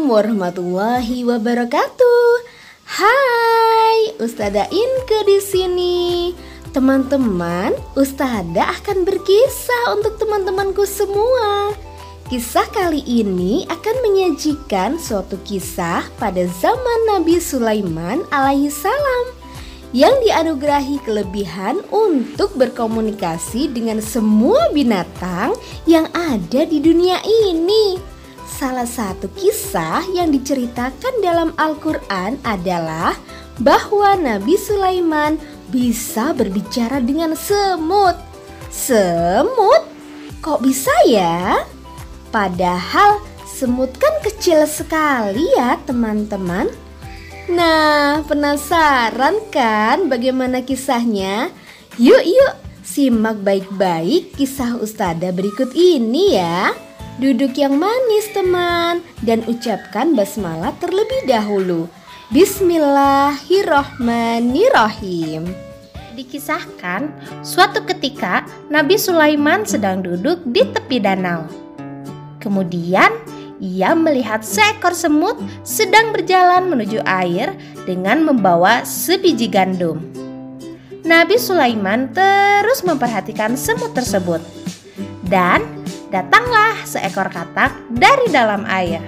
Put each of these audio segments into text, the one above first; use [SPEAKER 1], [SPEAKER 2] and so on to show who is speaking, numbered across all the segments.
[SPEAKER 1] Assalamualaikum warahmatullahi wabarakatuh. Hai, Ustazah Inke di sini. Teman-teman, Ustazah akan berkisah untuk teman-temanku semua. Kisah kali ini akan menyajikan suatu kisah pada zaman Nabi Sulaiman alaihissalam yang dianugerahi kelebihan untuk berkomunikasi dengan semua binatang yang ada di dunia ini. Salah satu kisah yang diceritakan dalam Al-Quran adalah bahwa Nabi Sulaiman bisa berbicara dengan semut. Semut? Kok bisa ya? Padahal semut kan kecil sekali ya teman-teman. Nah, penasaran kan bagaimana kisahnya? Yuk simak baik-baik kisah Ustazah berikut ini ya. Duduk yang manis teman dan ucapkan basmalah terlebih dahulu. Bismillahirrohmanirrohim.
[SPEAKER 2] Dikisahkan, suatu ketika Nabi Sulaiman sedang duduk di tepi danau. Kemudian ia melihat seekor semut sedang berjalan menuju air dengan membawa sebiji gandum. Nabi Sulaiman terus memperhatikan semut tersebut. Dan datanglah seekor katak dari dalam air.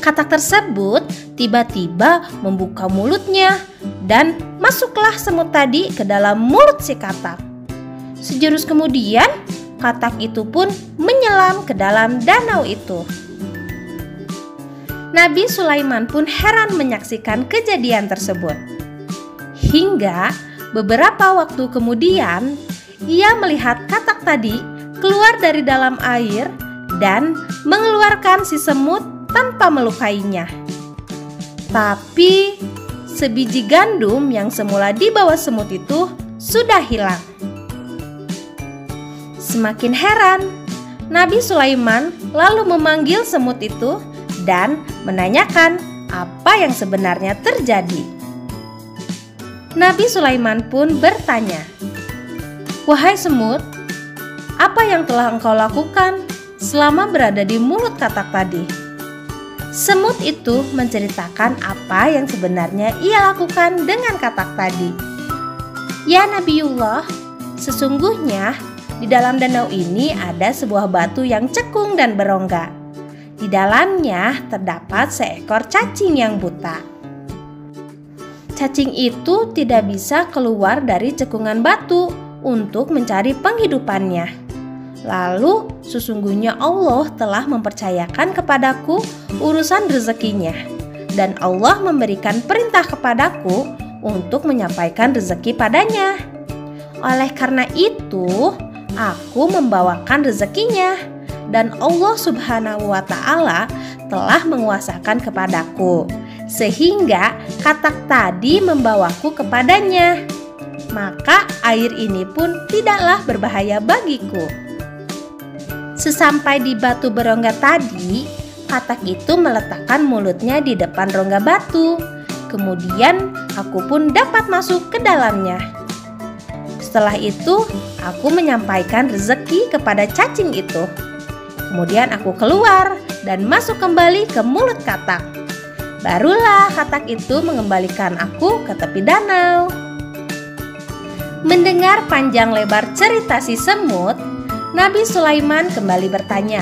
[SPEAKER 2] Katak tersebut tiba-tiba membuka mulutnya dan masuklah semut tadi ke dalam mulut si katak. Sejurus kemudian, katak itu pun menyelam ke dalam danau itu. Nabi Sulaiman pun heran menyaksikan kejadian tersebut. Hingga beberapa waktu kemudian, ia melihat katak tadi keluar dari dalam air dan mengeluarkan si semut tanpa melukainya. Tapi sebiji gandum yang semula dibawa semut itu sudah hilang. Semakin heran, Nabi Sulaiman lalu memanggil semut itu dan menanyakan apa yang sebenarnya terjadi. Nabi Sulaiman pun bertanya, "Wahai semut, apa yang telah engkau lakukan selama berada di mulut katak tadi?" Semut itu menceritakan apa yang sebenarnya ia lakukan dengan katak tadi. "Ya Nabiullah, sesungguhnya di dalam danau ini ada sebuah batu yang cekung dan berongga. Di dalamnya terdapat seekor cacing yang buta. Cacing itu tidak bisa keluar dari cekungan batu untuk mencari penghidupannya. Lalu sesungguhnya Allah telah mempercayakan kepadaku urusan rezekinya, dan Allah memberikan perintah kepadaku untuk menyampaikan rezeki padanya. Oleh karena itu, aku membawakan rezekinya, dan Allah Subhanahu wa Ta'ala telah menguasakan kepadaku, sehingga katak tadi membawaku kepadanya. Maka air ini pun tidaklah berbahaya bagiku." Sesampai di batu berongga tadi, katak itu meletakkan mulutnya di depan rongga batu. Kemudian aku pun dapat masuk ke dalamnya. Setelah itu, aku menyampaikan rezeki kepada cacing itu. Kemudian aku keluar dan masuk kembali ke mulut katak. Barulah katak itu mengembalikan aku ke tepi danau. Mendengar panjang lebar cerita si semut, Nabi Sulaiman kembali bertanya,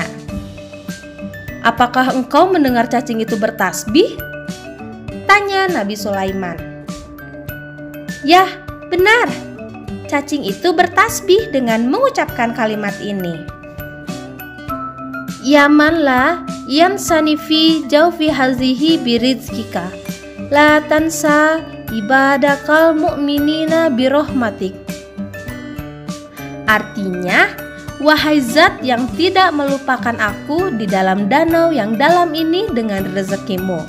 [SPEAKER 2] "Apakah engkau mendengar cacing itu bertasbih?" Tanya Nabi Sulaiman. "Ya, benar. Cacing itu bertasbih dengan mengucapkan kalimat ini. Ya man la yansani fi jawfi hazihi birizkika, la tansa ibadakal mu'minina birahmatik." Artinya, "Wahai zat yang tidak melupakan aku di dalam danau yang dalam ini dengan rezekimu,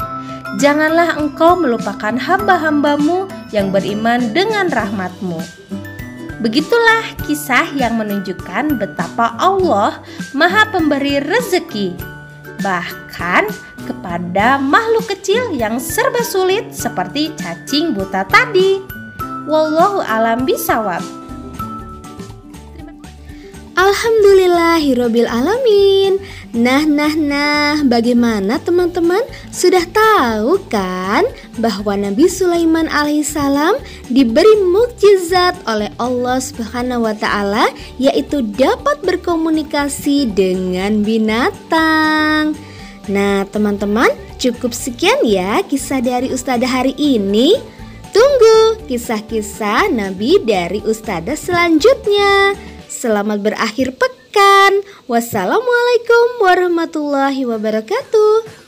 [SPEAKER 2] janganlah engkau melupakan hamba-hambamu yang beriman dengan rahmatmu." Begitulah kisah yang menunjukkan betapa Allah Maha Pemberi rezeki, bahkan kepada makhluk kecil yang serba sulit seperti cacing buta tadi. Wallahu a'lam bishawab.
[SPEAKER 1] Alhamdulillahirabbil alamin. Nah, bagaimana teman-teman? Sudah tahu kan bahwa Nabi Sulaiman alaihissalam diberi mukjizat oleh Allah Subhanahu wa taala, yaitu dapat berkomunikasi dengan binatang. Nah, teman-teman, cukup sekian ya kisah dari Ustadzah hari ini. Tunggu kisah-kisah Nabi dari Ustadzah selanjutnya. Selamat berakhir pekan. Wassalamualaikum warahmatullahi wabarakatuh.